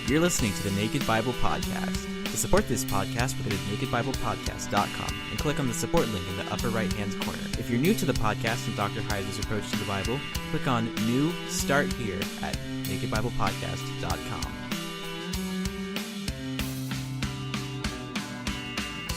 You're listening to the Naked Bible Podcast. To support this podcast, go to nakedbiblepodcast.com and click on the support link in the upper right-hand corner. If you're new to the podcast and Dr. Heiser's approach to the Bible, click on New Start Here at nakedbiblepodcast.com.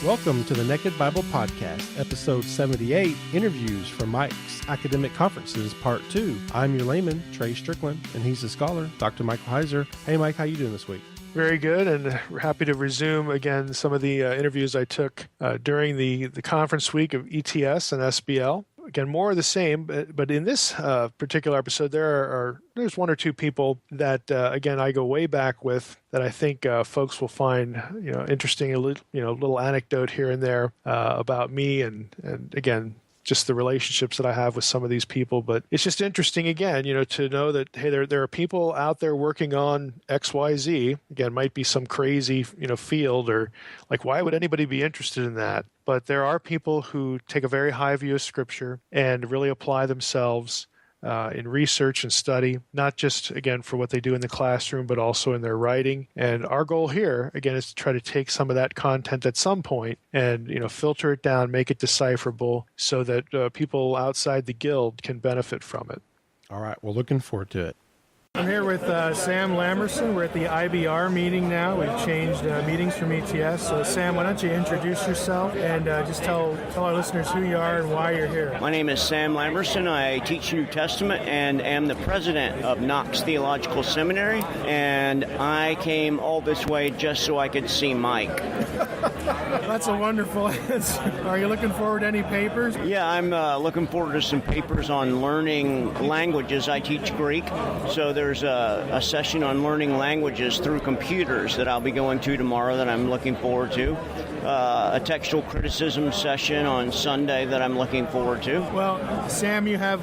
Welcome to the Naked Bible Podcast, Episode 78, Interviews from Mike's Academic Conferences, Part 2. I'm your layman, Trey Strickland, and he's the scholar, Dr. Michael Heiser. Hey, Mike, how you doing this week? Very good, and we're happy to resume again some of the interviews I took during the conference week of ETS and SBL. Again, more of the same, but in this particular episode, there's one or two people that again I go way back with that I think folks will find interesting. Little anecdote here and there about me, and again, just the relationships that I have with some of these people. But it's just interesting, again, to know that, hey, there are people out there working on XYZ. Again, might be some crazy, field, or like, why would anybody be interested in that? But there are people who take a very high view of Scripture and really apply themselves in research and study, not just, again, for what they do in the classroom, but also in their writing. And our goal here, again, is to try to take some of that content at some point and, filter it down, make it decipherable so that people outside the guild can benefit from it. All right, well, looking forward to it. I'm here with Sam Lamerson. We're at the IBR meeting now. We've changed meetings from ETS. So, Sam, why don't you introduce yourself and just tell our listeners who you are and why you're here. My name is Sam Lamerson. I teach New Testament and am the president of Knox Theological Seminary. And I came all this way just so I could see Mike. That's a wonderful answer. Are you looking forward to any papers? Yeah, I'm looking forward to some papers on learning languages. I teach Greek, so there's a session on learning languages through computers that I'll be going to tomorrow that I'm looking forward to. A textual criticism session on Sunday that I'm looking forward to. Well, Sam, you have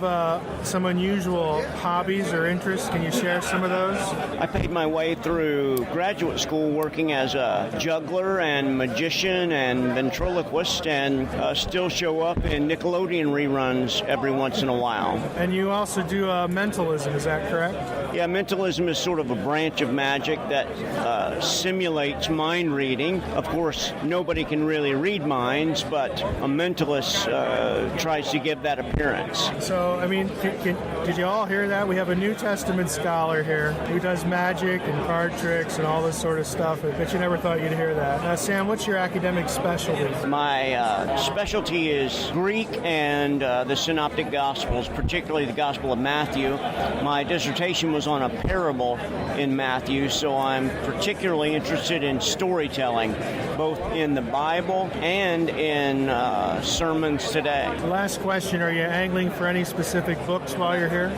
some unusual hobbies or interests. Can you share some of those? I paid my way through graduate school working as a juggler and magician and ventriloquist, and still show up in Nickelodeon reruns every once in a while. And you also do mentalism, is that correct? Yeah, mentalism is sort of a branch of magic that simulates mind reading. Of course, nobody can really read minds, but a mentalist tries to give that appearance. So, did you all hear that? We have a New Testament scholar here who does magic and card tricks and all this sort of stuff, but you never thought you'd hear that. Sam, what's your academic specialty? My specialty is Greek and the Synoptic Gospels, particularly the Gospel of Matthew. My dissertation was on a parable in Matthew, so I'm particularly interested in storytelling, both in the Bible and in sermons today. Last question, are you angling for any specific books while you're here?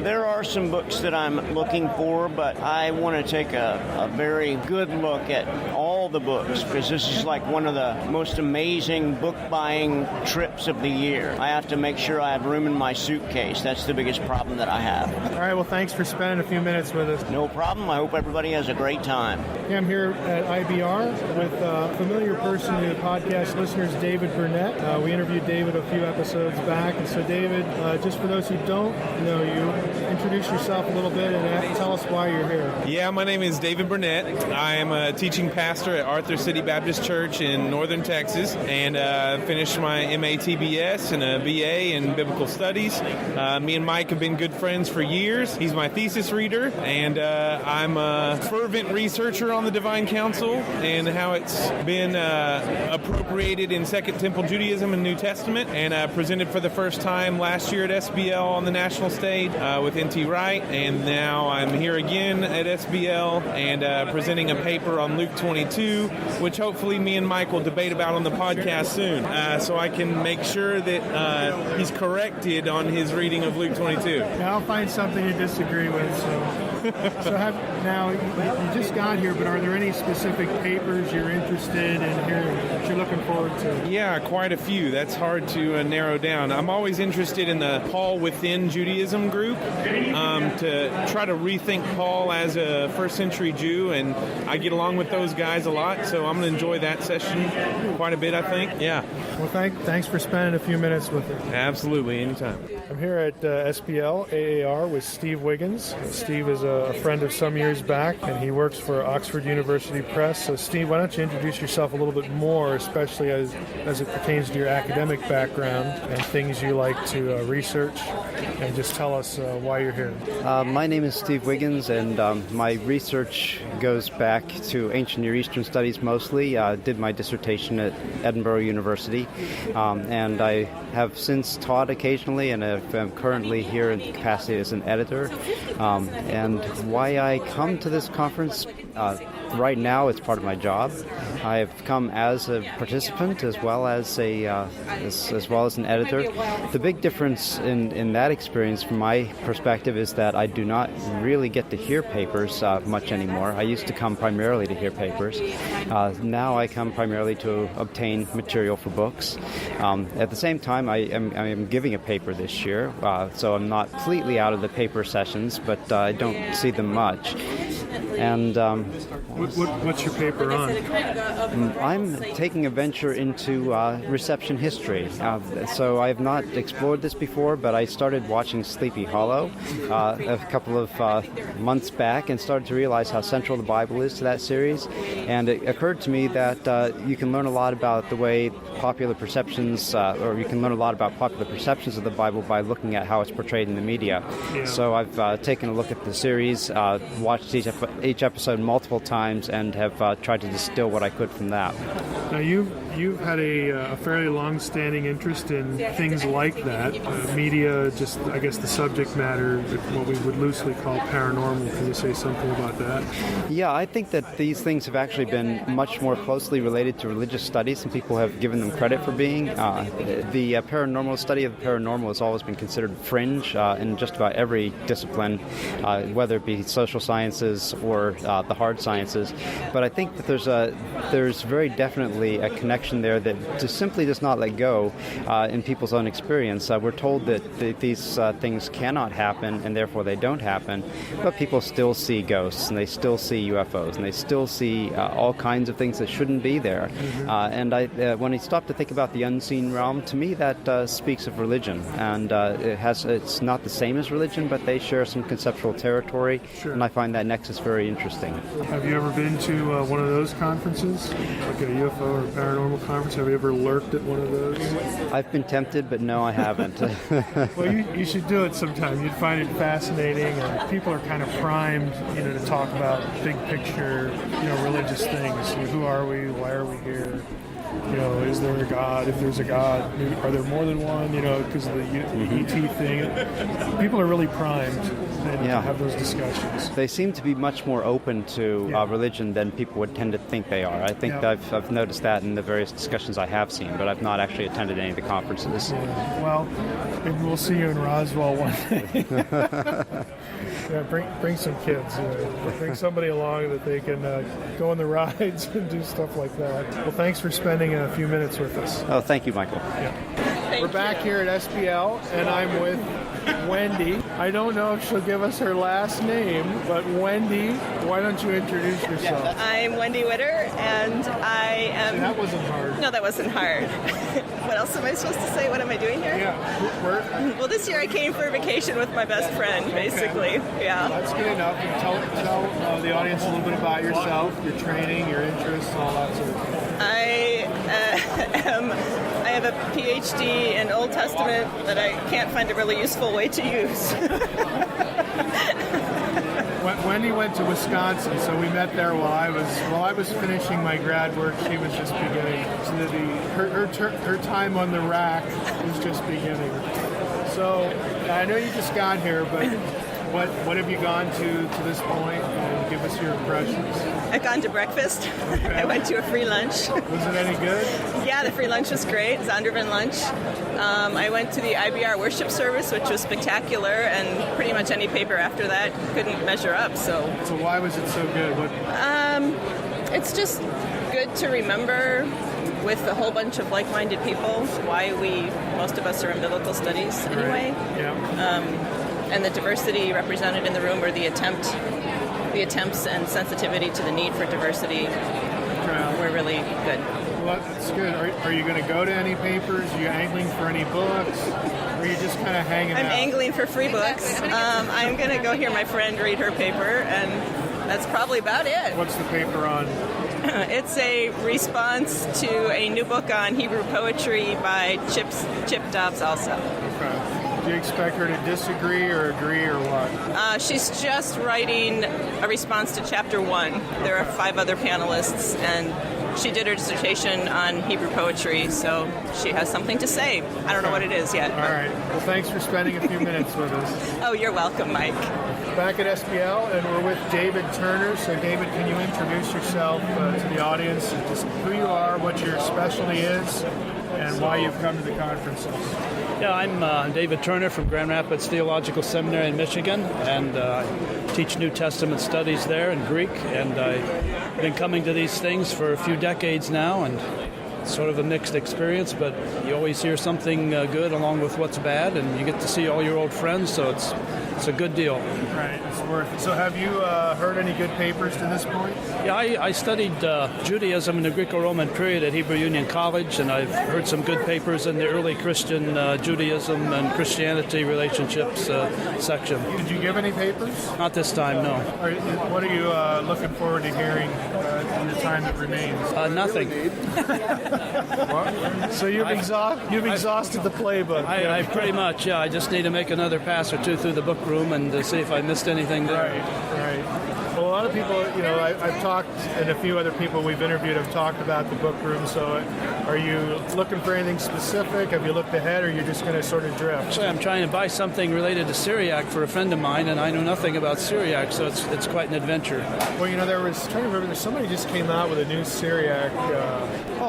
There are some books that I'm looking for, but I want to take a very good look at all the books, because this is like one of the most amazing book buying trips of the year. I have to make sure I have room in my suitcase. That's the biggest problem that I have. All right, well, thanks for spending a few minutes with us. No problem. I hope everybody has a great time. I'm here at IBR with a familiar person to the podcast listeners, David Burnett. We interviewed David a few episodes back. And so, David, just for those who don't know you, introduce yourself a little bit and tell us why you're here. Yeah, my name is David Burnett. I am a teaching pastor at Arthur City Baptist Church in northern Texas, and finished my MATBS and a BA in Biblical Studies. Me and Mike have been good friends for years. He's my thesis reader, and I'm a fervent researcher on the Divine Council and how it's been appropriated in Second Temple Judaism and New Testament, and presented for the first time last year at SBL on the national stage with N.T. Wright, and now I'm here again at SBL and presenting a paper on Luke 22, which hopefully me and Mike will debate about on the podcast soon, so I can make sure that he's corrected on his reading of Luke 22. Now I'll find something you disagree with. So now you just got here, but are there any specific papers you're interested in in here that you're looking forward to? Yeah, quite a few. That's hard to narrow down. I'm always interested in the Paul Within Judaism group, to try to rethink Paul as a first century Jew, and I get along with those guys a lot, so I'm going to enjoy that session quite a bit, I think. Yeah. Well, thanks for spending a few minutes with us. Absolutely, anytime. I'm here at SPL AAR with Steve Wiggins. Steve is a friend of some years back, and he works for Oxford University Press. So, Steve, why don't you introduce yourself a little bit more, especially as it pertains to your academic background and things you like to research, and just tell us why you're here. My name is Steve Wiggins, and my research goes back to ancient Near Eastern studies mostly. Did my dissertation at Edinburgh University, and I have since taught occasionally, and I'm currently here in capacity as an editor. And why I come to this conference, right now it's part of my job. I've come as a participant as well as an editor. The big difference in that experience from my perspective is that I do not really get to hear papers much anymore. I used to come primarily to hear papers. Now I come primarily to obtain material for books. At the same time, I am giving a paper this year, so I'm not completely out of the paper sessions, but I don't see them much. And what's your paper on? I'm taking a venture into reception history. So I have not explored this before, but I started watching Sleepy Hollow a couple of months back and started to realize how central the Bible is to that series. And it occurred to me that you can learn a lot about the way popular perceptions, or you can learn a lot about popular perceptions of the Bible by looking at how it's portrayed in the media. Yeah. So I've taken a look at the series, watched each episode multiple times, and have tried to distill what I could from that. Now you've had a fairly long-standing interest in things like that, media, just I guess the subject matter, what we would loosely call paranormal. Can you say something about that? Yeah, I think that these things have actually been much more closely related to religious studies than people have given them credit for being. The paranormal study of the paranormal has always been considered fringe in just about every discipline, whether it be social sciences or the hard sciences. But I think that there's very definitely a connection there that just simply does not let go in people's own experience. We're told that these things cannot happen, and therefore they don't happen, but people still see ghosts, and they still see UFOs, and they still see all kinds of things that shouldn't be there. And when I stop to think about the unseen realm, to me that speaks of religion, and it's not the same as religion, but they share some conceptual territory. Sure. And I find that nexus very interesting. Have you ever been to one of those conferences, like a UFO or paranormal conference? Have you ever lurked at one of those? I've been tempted, but no, I haven't. Well, you should do it sometime. You'd find it fascinating, and people are kind of primed, to talk about big picture, religious things. Who are we? Why are we here? Is there a God? If there's a God, are there more than one? Because of the ET thing. People are really primed to have those discussions. They seem to be much more open to religion than people would tend to think they are. I think I've noticed that in the various discussions I have seen, but I've not actually attended any of the conferences. Yeah. Well, maybe we'll see you in Roswell one day. Bring some kids. Bring somebody along that they can go on the rides and do stuff like that. Well, thanks for spending a few minutes with us. Oh, thank you, Michael. Yeah. We're back here at SPL, and I'm with Wendy. I don't know if she'll give us her last name, but Wendy, why don't you introduce yourself? I'm Wendy Witter, and I am... That wasn't hard. No, that wasn't hard. What else am I supposed to say? What am I doing here? Yeah. Well, this year I came for a vacation with my best friend, basically. Okay. Yeah. That's good enough. Tell the audience a little bit about yourself, your training, your interests, all that sort of thing. I have a PhD in Old Testament that I can't find a really useful way to use. Wendy went to Wisconsin, so we met there while I was finishing my grad work. She was just beginning. So her time on the rack was just beginning. So I know you just got here, but what have you gone to this point? Give us your impressions. I've gone to breakfast. Okay. I went to a free lunch. Was it any good? Yeah, the free lunch was great. Zondervan lunch. I went to the IBR worship service, which was spectacular, and pretty much any paper after that couldn't measure up. So why was it so good? It's just good to remember with a whole bunch of like-minded people why most of us are in biblical studies anyway. Right. Yeah. And the diversity represented in the room, or the attempts and sensitivity to the need for diversity were really good. Well, that's good. Are you going to go to any papers? Are you angling for any books? Or are you just kind of hanging out? I'm angling for free books. I'm going to go hear my friend read her paper, and that's probably about it. What's the paper on? It's a response to a new book on Hebrew poetry by Chip Dobbs also. Okay. Do you expect her to disagree or agree or what? She's just writing a response to chapter 1. There are 5 other panelists, and she did her dissertation on Hebrew poetry, so she has something to say. I don't know what it is yet. All right. Well, thanks for spending a few minutes with us. Oh, you're welcome, Mike. Back at SBL, and we're with David Turner. So, David, can you introduce yourself to the audience, and just who you are, what your specialty is, and why you've come to the conferences? Yeah, I'm David Turner from Grand Rapids Theological Seminary in Michigan, and teach New Testament studies there in Greek. And I've been coming to these things for a few decades now, and it's sort of a mixed experience, but you always hear something good along with what's bad, and you get to see all your old friends, so it's a good deal. Right, it's worth it. So have you heard any good papers to this point? Yeah, I studied Judaism in the Greco-Roman period at Hebrew Union College, and I've heard some good papers in the early Christian Judaism and Christianity relationships section. Did you give any papers? Not this time, no. What are you looking forward to hearing in the time that remains? Nothing. So you've exhausted the playbook. I pretty much, yeah. I just need to make another pass or two through the book room and to see if I missed anything there. Right. Well, a lot of people, I've talked, and a few other people we've interviewed have talked about the book room. So are you looking for anything specific? Have you looked ahead, or are you just going to sort of drift? Actually, I'm trying to buy something related to Syriac for a friend of mine, and I know nothing about Syriac, so it's quite an adventure. Well, trying to remember, somebody just came out with a new Syriac.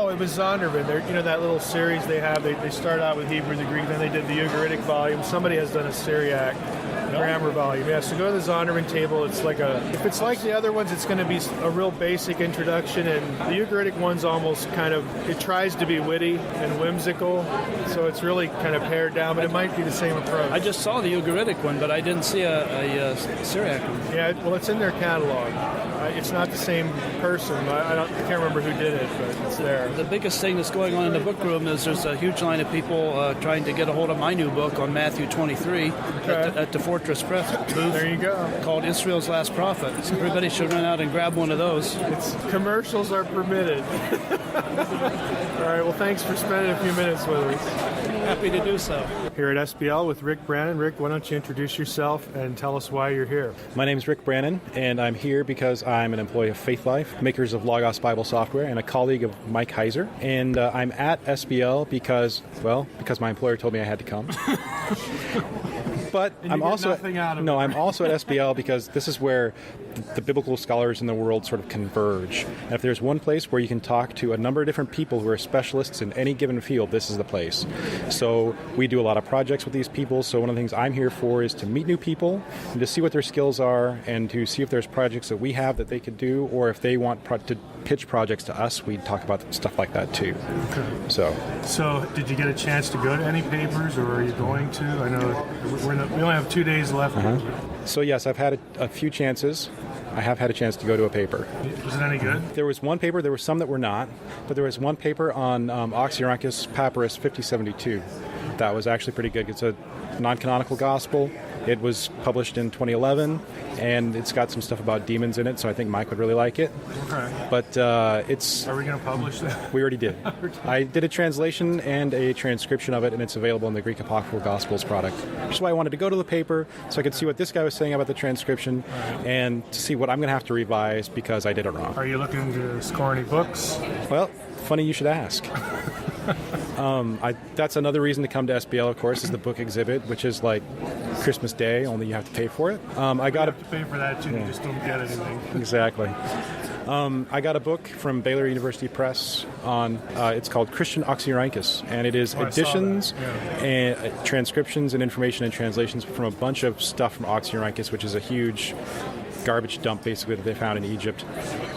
It was Zondervan. That little series they have. They start out with Hebrew, the Greek, then they did the Ugaritic volume. Somebody has done a Syriac grammar volume. Yeah, so go to the Zondervan table. If it's like the other ones, it's going to be a real basic introduction, and the Ugaritic one's almost it tries to be witty and whimsical, so it's really kind of pared down, but it might be the same approach. I just saw the Ugaritic one, but I didn't see a Syriac one. Yeah, well, it's in their catalog. It's not the same person. I can't remember who did it, but it's there. The biggest thing that's going on in the book room is there's a huge line of people trying to get a hold of my new book on Matthew 23 at the Fortress Press booth. There you go. Called Israel's Last Prophet. So everybody should run out and grab one of those. Commercials are permitted. All right, well, thanks for spending a few minutes with us. Happy to do so. Here at SBL with Rick Brannon. Rick, why don't you introduce yourself and tell us why you're here? My name is Rick Brannon, and I'm here because I'm an employee of Faith Life, makers of Logos Bible software, and a colleague of Mike Heiser. And I'm at SBL because my employer told me I had to come. But I'm also at SBL because this is where the biblical scholars in the world sort of converge. And if there's one place where you can talk to a number of different people who are specialists in any given field, this is the place. So we do a lot of projects with these people. So one of the things I'm here for is to meet new people and to see what their skills are and to see if there's projects that we have that they could do, or if they want to pitch projects to us, we talk about stuff like that too. Okay. So did you get a chance to go to any papers, or are you going to? I know we only have 2 days left. So yes, I've had a few chances. I have had a chance to go to a paper. Was it any good? There was one paper. There were some that were not, but there was one paper on Oxyrhynchus Papyrus 5072 that was actually pretty good. It's a non-canonical gospel. It was published in 2011, and it's got some stuff about demons in it, so I think Mike would really like it. Okay. But it's... Are we going to publish that? We already did. I did a translation and a transcription of it, and it's available in the Greek Apocryphal Gospels product. Which is why I wanted to go to the paper, so I could see what this guy was saying about the transcription, and to see what I'm going to have to revise because I did it wrong. Are you looking to score any books? Well, funny you should ask. That's another reason to come to SBL, of course, is the book exhibit, which is like Christmas Day, only you have to pay for it. You have to pay for that too. Yeah. You just don't get anything. Exactly. I got a book from Baylor University Press on, it's called Christian Oxyrhynchus, and it is editions and transcriptions and information and translations from a bunch of stuff from Oxyrhynchus, which is a huge garbage dump basically that they found in Egypt,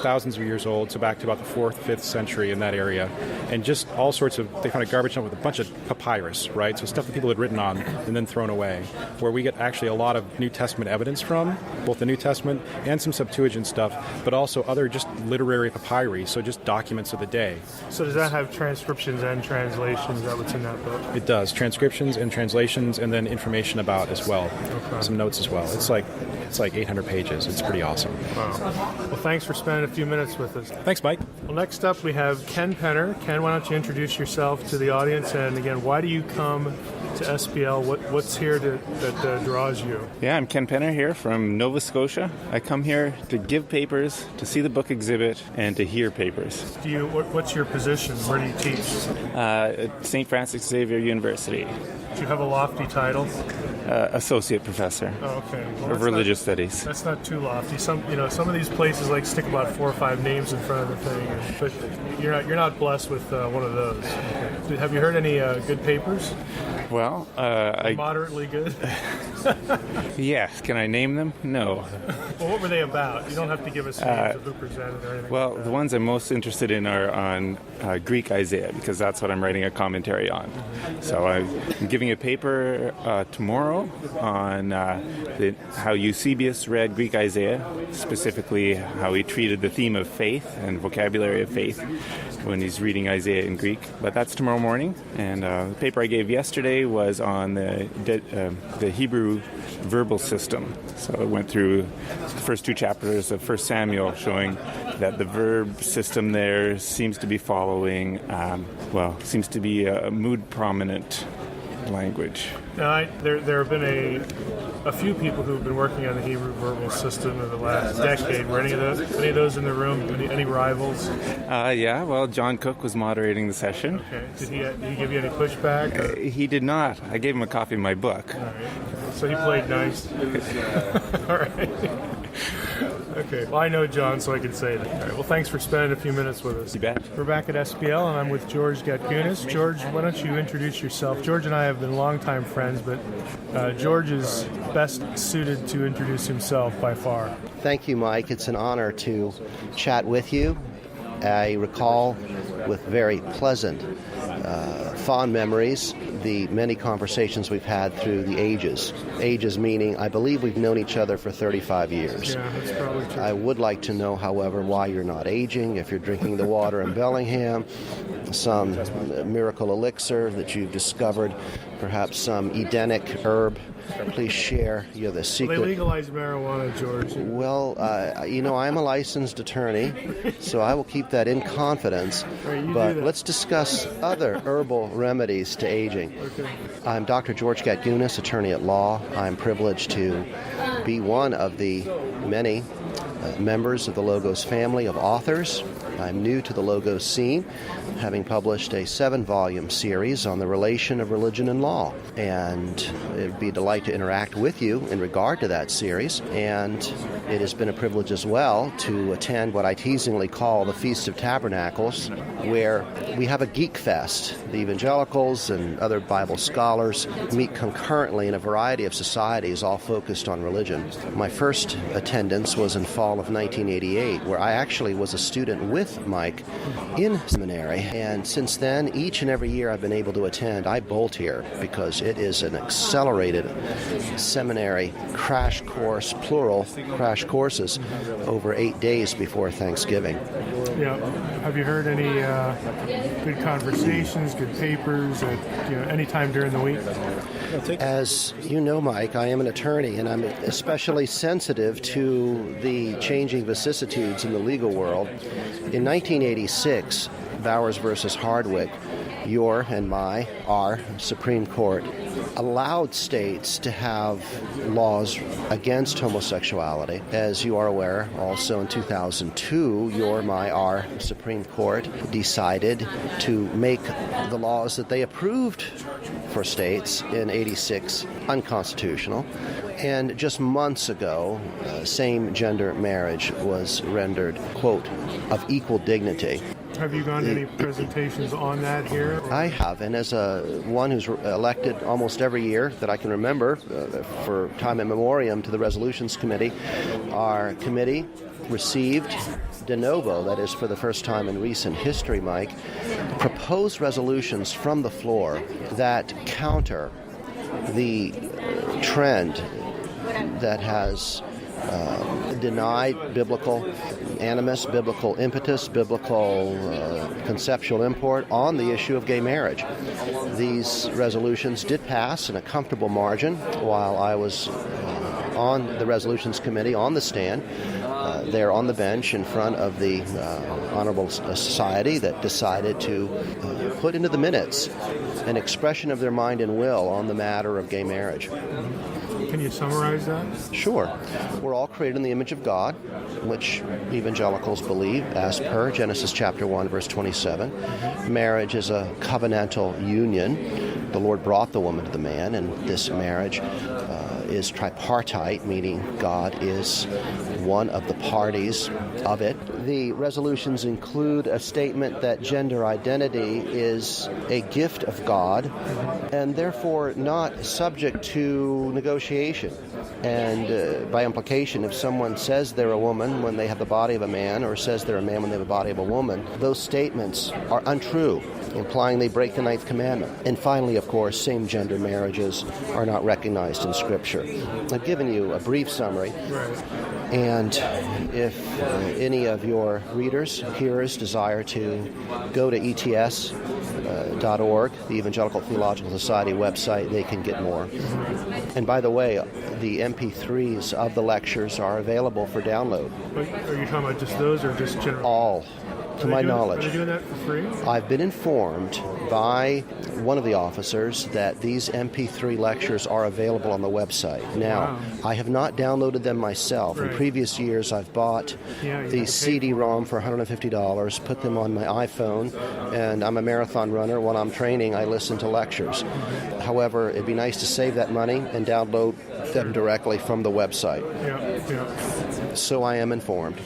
thousands of years old, so back to about the 4th, 5th century in that area. And just all sorts of, they found a garbage dump with a bunch of papyrus, right? So stuff that people had written on and then thrown away, where we get actually a lot of New Testament evidence from, both the New Testament and some Septuagint stuff, but also other just literary papyri, so just documents of the day. So does that have transcriptions and translations? Is that what's in that book? It does. Transcriptions and translations, and then information about as well. Okay. Some notes as well. It's like 800 pages. It's pretty awesome. Wow. Well, thanks for spending a few minutes with us. Thanks, Mike. Well, next up we have Ken Penner. Ken, why don't you introduce yourself to the audience? And again, why do you come to SBL? What's here that draws you? Yeah, I'm Ken Penner here from Nova Scotia. I come here to give papers, to see the book exhibit, and to hear papers. What's your position? Where do you teach? At St. Francis Xavier University. Do you have a lofty title? Associate professor of religious studies. That's not too lofty. Some of these places like stick about 4 or 5 names in front of the thing, but you're not blessed with one of those. Okay. Have you heard any good papers? Well, moderately good. Yes. Can I name them? No. Well, what were they about? You don't have to give us names of who presented or anything. Well, like the ones I'm most interested in are on Greek Isaiah, because that's what I'm writing a commentary on. Mm-hmm. So I'm giving a paper tomorrow on how Eusebius read Greek Isaiah, specifically how he treated the theme of faith and vocabulary of faith when he's reading Isaiah in Greek. But that's tomorrow morning. And the paper I gave yesterday was on the Hebrew verbal system. So I went through the first 2 chapters of 1 Samuel, showing that the verb system there seems to be following, seems to be a mood-prominent language. Now, there have been a few people who have been working on the Hebrew verbal system in the last decade. Were any of those in the room? Any rivals? Yeah. Well, John Cook was moderating the session. Okay. Did he give you any pushback? He did not. I gave him a copy of my book. All right. So he played nice. All right. Okay. Well, I know John, so I can say that. All right. Well, thanks for spending a few minutes with us. You bet. We're back at SBL, and I'm with George Gunis. George, why don't you introduce yourself? George and I have been longtime friends, but George is best suited to introduce himself by far. Thank you, Mike. It's an honor to chat with you. I recall with very pleasant, fond memories the many conversations we've had through the ages. Ages meaning, I believe we've known each other for 35 years. Yeah, that's probably true. I would like to know, however, why you're not aging, if you're drinking the water in Bellingham, some miracle elixir that you've discovered, perhaps some Edenic herb. Please share the secret. Well, they legalized marijuana, George. Well, I'm a licensed attorney, so I will keep that in confidence. Right, but let's discuss other herbal remedies to aging. Okay. I'm Dr. George Gunis, attorney at law. I'm privileged to be one of the many members of the Logos family of authors. I'm new to the Logos scene, having published a 7-volume series on the relation of religion and law. And it would be a delight to interact with you in regard to that series. And it has been a privilege as well to attend what I teasingly call the Feast of Tabernacles, where we have a geek fest. The evangelicals and other Bible scholars meet concurrently in a variety of societies, all focused on religion. My first attendance was in fall of 1988, where I actually was a student with Mike in seminary. And since then, each and every year I've been able to attend. I bolt here because it is an accelerated seminary crash course, plural crash courses, over 8 days before Thanksgiving. Yeah. Have you heard any good conversations, good papers at any time during the week? As you know, Mike, I am an attorney, and I'm especially sensitive to the changing vicissitudes in the legal world. In 1986, Bowers versus Hardwick, your and our Supreme Court allowed states to have laws against homosexuality. As you are aware, also in 2002, our Supreme Court decided to make the laws that they approved for states in 86 unconstitutional. And just months ago, same-gender marriage was rendered, quote, of equal dignity. Have you gone to any presentations on that here? I have, and as one who's elected almost every year that I can remember for time immemorial to the Resolutions Committee, our committee received de novo, that is for the first time in recent history, Mike, proposed resolutions from the floor that counter the trend that has denied biblical animus, biblical impetus, biblical conceptual import on the issue of gay marriage. These resolutions did pass in a comfortable margin while I was on the Resolutions Committee on the stand, there on the bench in front of the Honorable Society that decided to put into the minutes an expression of their mind and will on the matter of gay marriage. Can you summarize that? Sure. We're all created in the image of God, which evangelicals believe, as per Genesis chapter 1, verse 27. Marriage is a covenantal union. The Lord brought the woman to the man, and this marriage is tripartite, meaning God is one of the parties of it. The resolutions include a statement that gender identity is a gift of God and therefore not subject to negotiation. And by implication, if someone says they're a woman when they have the body of a man, or says they're a man when they have the body of a woman, those statements are untrue, implying they break the 9th commandment. And finally, of course, same-gender marriages are not recognized in Scripture. I've given you a brief summary. And if any of your readers, hearers, desire to go to ETS.org, the Evangelical Theological Society website, they can get more. And by the way, the MP3s of the lectures are available for download. Are you talking about just those or just general? All. To my knowledge. Are they doing that for free? I've been informed by one of the officers that these MP3 lectures are available on the website. Now, I have not downloaded them myself. In previous years, I've bought the CD-ROM for $150, put them on my iPhone, and I'm a marathon runner. When I'm training, I listen to lectures. However, it'd be nice to save that money and download them directly from the website. So I am informed.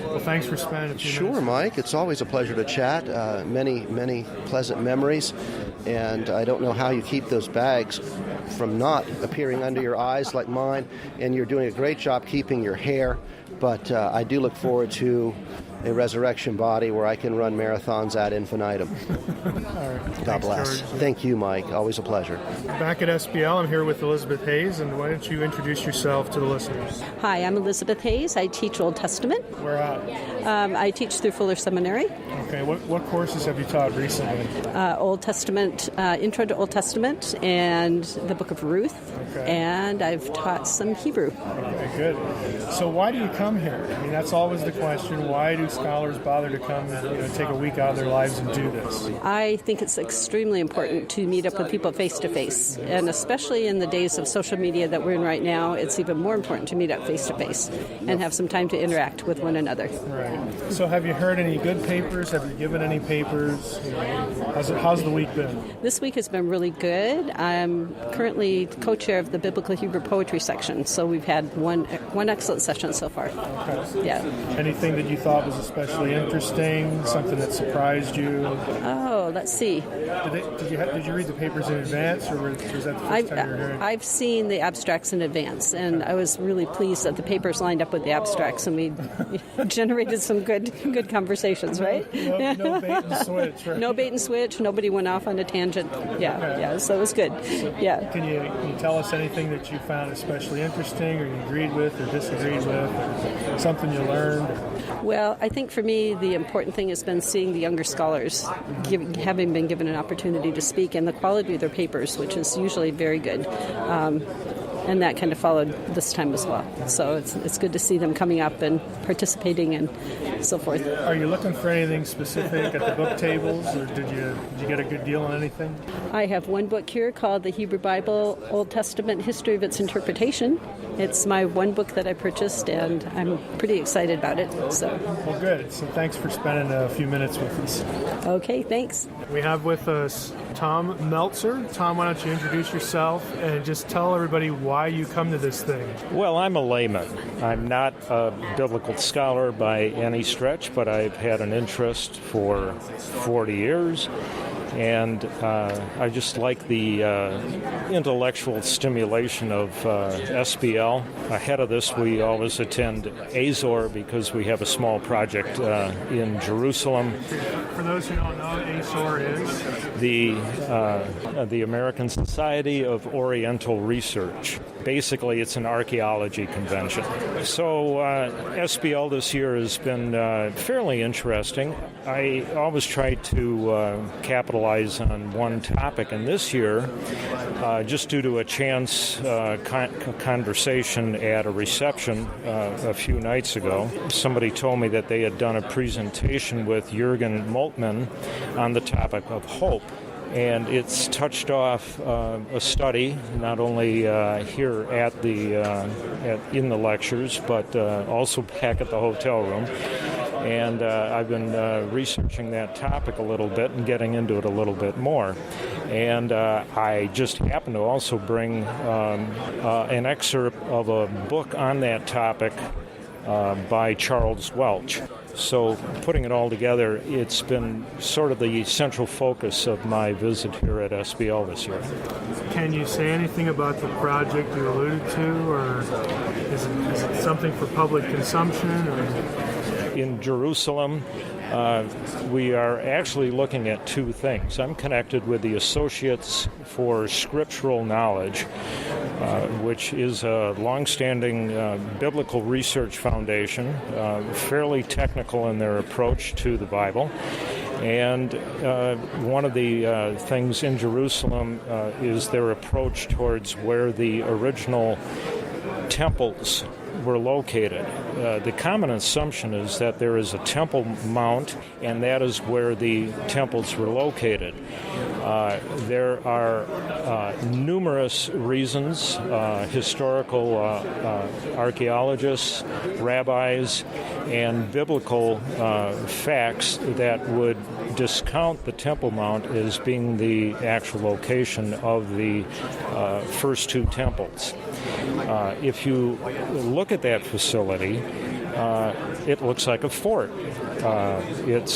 Well, thanks for spending a few minutes. Sure, Mike. It's always a pleasure to chat. Many pleasant memories. And I don't know how you keep those bags from not appearing under your eyes like mine. And you're doing a great job keeping your hair. But I do look forward to a resurrection body where I can run marathons ad infinitum. God bless. George. Thank you, Mike. Always a pleasure. Back at SBL, I'm here with Elizabeth Hayes, and why don't you introduce yourself to the listeners? Hi, I'm Elizabeth Hayes. I teach Old Testament. Where at? I teach through Fuller Seminary. Okay, what courses have you taught recently? Old Testament, Intro to Old Testament, and the Book of Ruth, and I've taught some Hebrew. Okay, good. So why do you come here? I mean, that's always the question. Why do scholars bother to come, take a week out of their lives and do this? I think it's extremely important to meet up with people face to face, and especially in the days of social media that we're in right now, it's even more important to meet up face to face and have some time to interact with one another. Right. So have you heard any good papers? Have you given any papers? How's the week been? This week has been really good. I'm currently co-chair of the Biblical Hebrew Poetry section, so we've had one excellent session so far. Okay. Yeah. Anything that you thought was especially interesting? Something that surprised you? Oh, let's see. Did you read the papers in advance, or was that the first time you were hearing? I've seen the abstracts in advance, and I was really pleased that the papers lined up with the abstracts, and we generated some good conversations, right? No bait and switch, right? No bait and switch. Nobody went off on a tangent. Yeah, so it was good. Yeah. Can you tell us anything that you found especially interesting, or you agreed with, or disagreed with, or something you learned? Well, I think for me, the important thing has been seeing the younger scholars having been given an opportunity to speak, and the quality of their papers, which is usually very good. And that kind of followed this time as well. So it's good to see them coming up and participating and so forth. Are you looking for anything specific at the book tables, or did you get a good deal on anything? I have one book here called The Hebrew Bible, Old Testament History of its Interpretation. It's my one book that I purchased, and I'm pretty excited about it. So. Well, good. So thanks for spending a few minutes with us. Okay, thanks. We have with us Tom Meltzer. Tom, why don't you introduce yourself and just tell everybody why why you come to this thing. Well, I'm a layman. I'm not a biblical scholar by any stretch, but I've had an interest for 40 years. And I just like the intellectual stimulation of SBL. Ahead of this, we always attend Azor because we have a small project in Jerusalem. For those who don't know, Azor is? The American Society of Oriental Research. Basically, it's an archaeology convention. So SBL this year has been fairly interesting. I always try to capitalize on one topic, and this year, just due to a chance conversation at a reception a few nights ago, somebody told me that they had done a presentation with Jürgen Moltmann on the topic of hope. And it's touched off a study, not only here at in the lectures, but also back at the hotel room. And I've been researching that topic a little bit and getting into it a little bit more. And I just happened to also bring an excerpt of a book on that topic by Charles Welch. So putting it all together, it's been sort of the central focus of my visit here at SBL this year. Can you say anything about the project you alluded to, or is it something for public consumption? Or? In Jerusalem, we are actually looking at two things. I'm connected with the Associates for Scriptural Knowledge, which is a longstanding biblical research foundation, fairly technical in their approach to the Bible. And one of the things in Jerusalem is their approach towards where the original temples were located. The common assumption is that there is a Temple Mount, and that is where the temples were located. There are numerous reasons, historical archaeologists, rabbis, and biblical facts that would discount the Temple Mount as being the actual location of the first two temples. If you look at that facility, it looks like a fort. It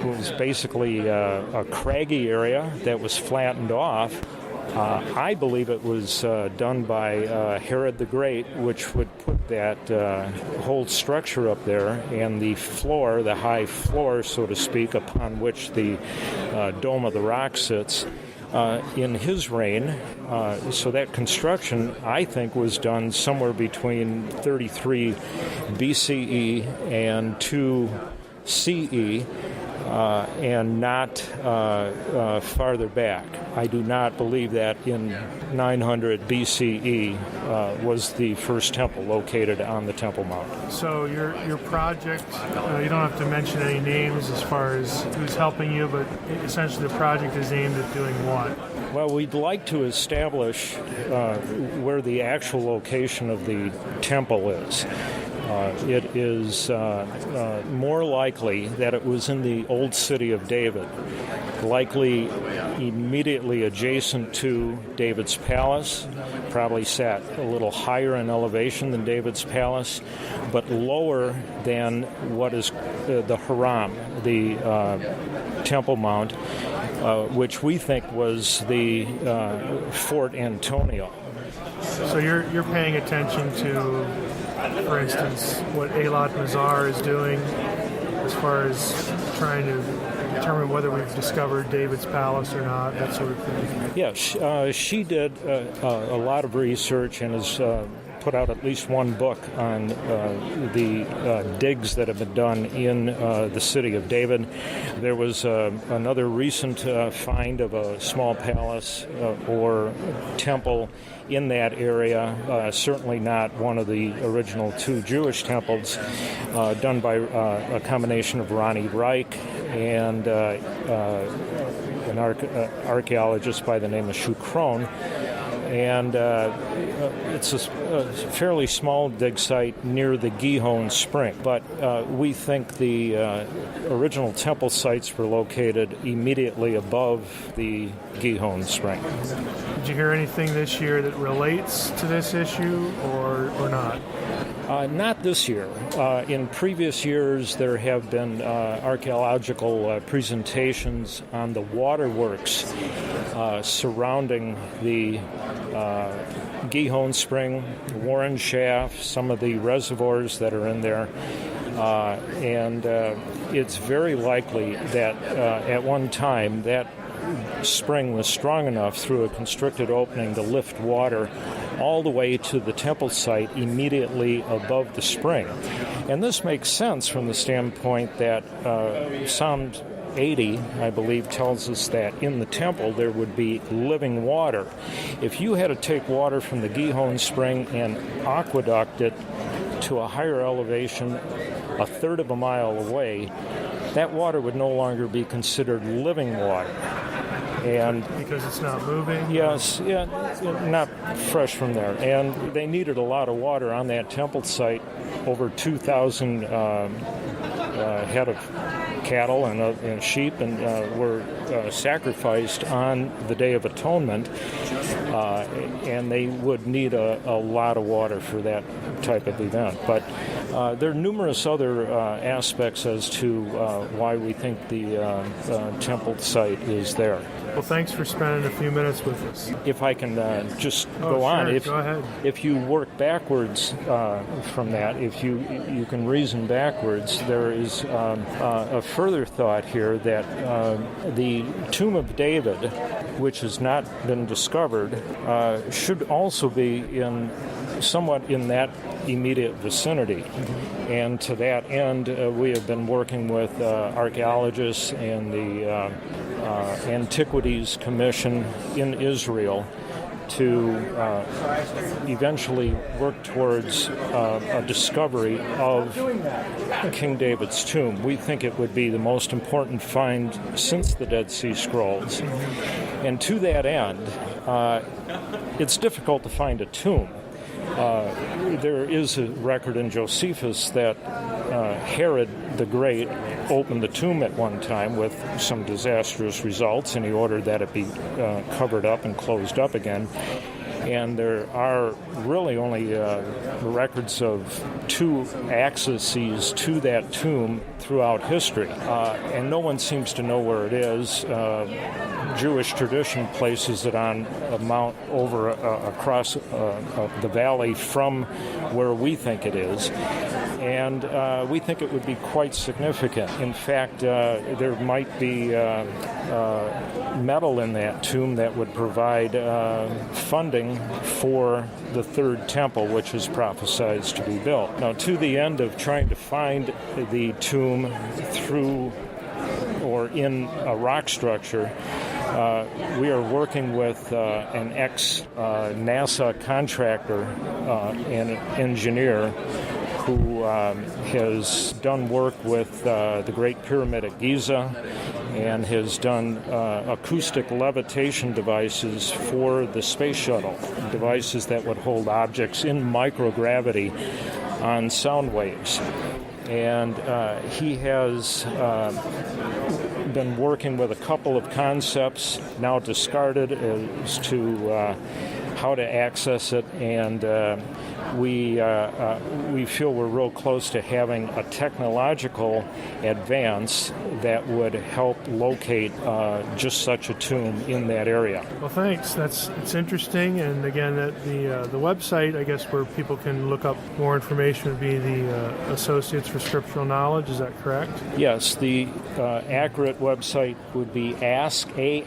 was basically a craggy area that was flattened off. I believe it was done by Herod the Great, which would put that whole structure up there, and the floor, the high floor, so to speak, upon which the Dome of the Rock sits, in his reign. So that construction, I think, was done somewhere between 33 BCE and 2 CE, and not farther back. I do not believe that in 900 BCE was the first temple located on the Temple Mount. So your project, you don't have to mention any names as far as who's helping you, but essentially the project is aimed at doing what? Well, we'd like to establish where the actual location of the temple is. It is more likely that it was in the old city of David, likely immediately adjacent to David's palace, probably sat a little higher in elevation than David's palace, but lower than what is the Haram, the Temple Mount, which we think was the Fort Antonio. So you're paying attention to, for instance, what Eilat Mazar is doing as far as trying to determine whether we've discovered David's palace or not, that sort of thing? Yeah, she did a lot of research and has put out at least one book on the digs that have been done in the city of David. There was another recent find of a small palace or temple in that area, certainly not one of the original two Jewish temples, done by a combination of Ronnie Reich and an archaeologist by the name of Shukron. And it's a fairly small dig site near the Gihon Spring. But we think the original temple sites were located immediately above the Gihon Spring. Did you hear anything this year that relates to this issue or not? Not this year. In previous years, there have been archaeological presentations on the waterworks surrounding the Gihon Spring, Warren Shaft, some of the reservoirs that are in there. And it's very likely that at one time that spring was strong enough through a constricted opening to lift water all the way to the temple site immediately above the spring. And this makes sense from the standpoint that Psalm 80, I believe, tells us that in the temple there would be living water. If you had to take water from the Gihon Spring and aqueduct it to a higher elevation, a third of a mile away, that water would no longer be considered living water. And because it's not moving? Yes, yeah, not fresh from there. And they needed a lot of water on that temple site. Over 2,000 head of cattle and sheep were sacrificed on the Day of Atonement, and they would need a lot of water for that type of event. But there are numerous other aspects as to why we think the temple site is there. Well, thanks for spending a few minutes with us. If I can just go on. Go ahead. If you work backwards from that, if you can reason backwards, there is a further thought here that the Tomb of David, which has not been discovered, should also be somewhat in that immediate vicinity. And to that end, we have been working with archaeologists and the Antiquities Commission in Israel to eventually work towards a discovery of King David's tomb. We think it would be the most important find since the Dead Sea Scrolls. And to that end, it's difficult to find a tomb. There is a record in Josephus that Herod the Great opened the tomb at one time with some disastrous results, and he ordered that it be covered up and closed up again. And there are really only records of 2 accesses to that tomb throughout history, and no one seems to know where it is. Jewish tradition places it on a mount over across the valley from where we think it is, and we think it would be quite significant. In fact, there might be metal in that tomb that would provide funding for the third temple, which is prophesied to be built. Now, to the end of trying to find the tomb through or in a rock structure, we are working with an ex-NASA contractor and engineer who has done work with the Great Pyramid at Giza and has done acoustic levitation devices for the space shuttle, devices that would hold objects in microgravity on sound waves. And he has been working with a couple of concepts now discarded as to how to access it, and we feel we're real close to having a technological advance that would help locate just such a tomb in that area. Well, thanks. It's interesting, and again, the website, I guess, where people can look up more information would be the Associates for Scriptural Knowledge. Is that correct? Yes, the accurate website would be ASKE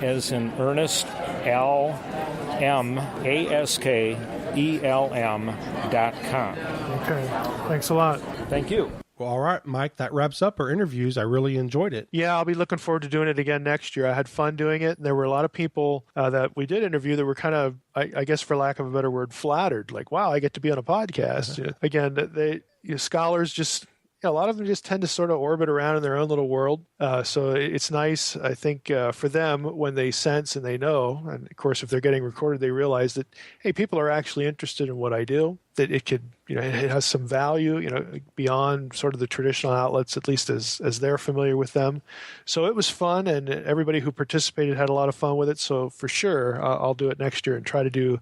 as in Ernest LMASKELM.com. Okay, thanks a lot. Thank you. Well, all right, Mike, that wraps up our interviews. I really enjoyed it. Yeah, I'll be looking forward to doing it again next year. I had fun doing it, and there were a lot of people that we did interview that were kind of, I guess for lack of a better word, flattered. Like, wow, I get to be on a podcast. Again, scholars just a lot of them just tend to sort of orbit around in their own little world. So it's nice, I think, for them when they sense and they know, and of course, if they're getting recorded, they realize that, hey, people are actually interested in what I do, that it could, it has some value, beyond sort of the traditional outlets, at least as they're familiar with them. So it was fun, and everybody who participated had a lot of fun with it. So for sure, I'll do it next year and try to do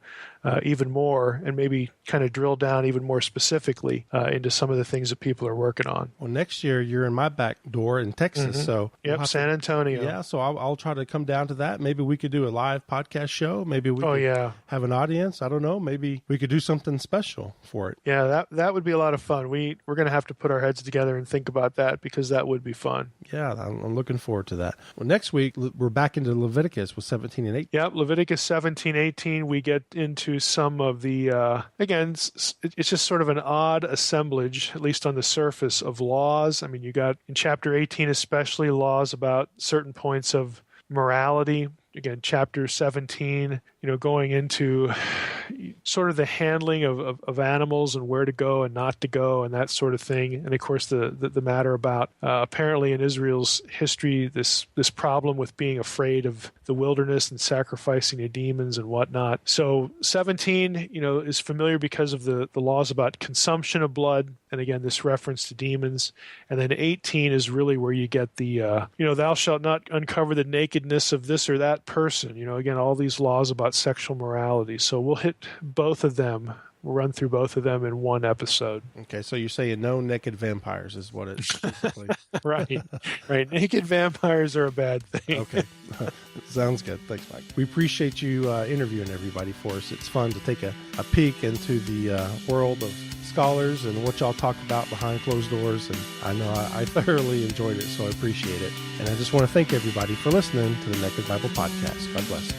even more, and maybe kind of drill down even more specifically into some of the things that people are working on. Well, next year you're in my back door in Texas, so San Antonio. Yeah, so I'll try to come down to that. Maybe we could do a live podcast show. Maybe we could have an audience. I don't know. Maybe we could do something special for it. Yeah, that would be a lot of fun. We're going to have to put our heads together and think about that, because that would be fun. Yeah, I'm looking forward to that. Well, next week we're back into Leviticus with 17 and 18. Yep, Leviticus 17, 18. We get into some of the, again, it's just sort of an odd assemblage, at least on the surface, of laws. I mean, you got in chapter 18 especially laws about certain points of morality. Again, chapter 17, going into sort of the handling of animals and where to go and not to go and that sort of thing. And of course, the matter about apparently in Israel's history, this problem with being afraid of the wilderness and sacrificing to demons and whatnot. So 17, is familiar because of the laws about consumption of blood. And again, this reference to demons. And then 18 is really where you get the, thou shalt not uncover the nakedness of this or that person. Again, all these laws about sexual morality. So we'll hit both of them. We'll run through both of them in one episode. Okay, so you're saying no naked vampires is what it's basically. Right. Naked vampires are a bad thing. Okay. Sounds good. Thanks, Mike. We appreciate you interviewing everybody for us. It's fun to take a peek into the world of scholars and what y'all talk about behind closed doors. And I know I thoroughly enjoyed it, so I appreciate it. And I just want to thank everybody for listening to the Naked Bible Podcast. God bless.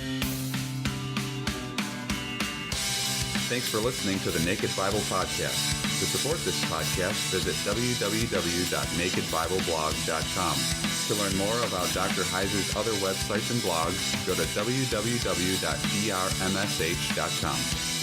Thanks for listening to the Naked Bible Podcast. To support this podcast, visit www.nakedbibleblog.com. To learn more about Dr. Heiser's other websites and blogs, go to www.drmsh.com.